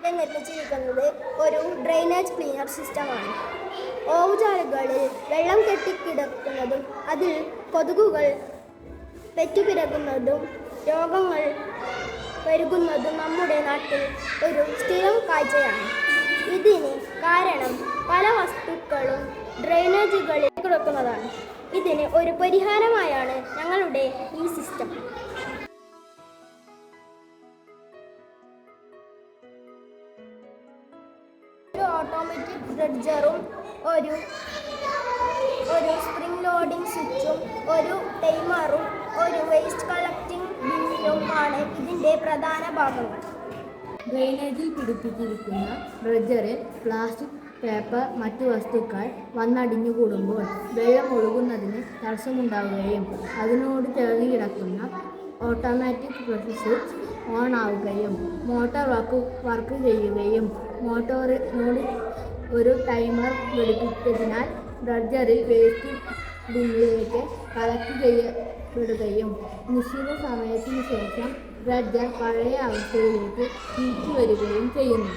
നിർമ്മിച്ചിരിക്കുന്നത് ഒരു drainage cleaner സിസ്റ്റമാണ്. ഓവുചാലുകളിൽ വെള്ളം കെട്ടിക്കിടക്കുന്നതും അതിൽ കൊതുകുകൾ പെറ്റുപിരകുന്നതും രോഗങ്ങൾ പെരുകുന്നതും നമ്മുടെ നാട്ടിൽ ഒരു സ്ഥിരം കാഴ്ചയാണ്. ഇതിന് കാരണം പല വസ്തുക്കളും ഡ്രെയിനേജുകളിൽ കിടക്കുന്നതാണ്. ഇതിന് ഒരു പരിഹാരമായാണ് ഞങ്ങളുടെ ഈ സിസ്റ്റം. ഒരു ഓട്ടോമാറ്റിക് ഡ്രെഡ്ജറും ഒരു സ്പ്രിംഗ് ലോഡിംഗ് സ്വിച്ചും ഒരു ടൈമറും ഒരു വേസ്റ്റ് കളക്ടിംഗ് ബിന്നും ആണ് ഇതിൻ്റെ പ്രധാന ഭാഗങ്ങൾ. ഡ്രെയിനേജിൽ പിടിപ്പിച്ചിരിക്കുന്ന ഡ്രെഡ്ജറിൽ പ്ലാസ്റ്റിക്, പേപ്പർ, മറ്റു വസ്തുക്കൾ വന്നടിഞ്ഞുകൂടുമ്പോൾ വെള്ളം ഒഴുകുന്നതിന് തടസ്സമുണ്ടാവുകയും അതിനോട് ചേർന്ന് കിടക്കുന്ന ഓട്ടോമാറ്റിക് സ്വിച്ച് ഓൺ ആവുകയും മോട്ടോർ വർക്ക് ചെയ്യുകയും മോട്ടോറിനോട് ഒരു ടൈമർ ഘടിപ്പിച്ചതിനാൽ ഡ്രെഡ്ജറിൽ വേസ്റ്റ് ബിന്നിലേക്ക് കളക്ട് ചെയ്യപ്പെടുകയും നിശ്ചിത സമയത്തിന് ശേഷം ഡ്രെഡ്ജർ പഴയ അവസ്ഥയിലേക്ക് തിരിച്ചു വരികയും ചെയ്യുന്നു.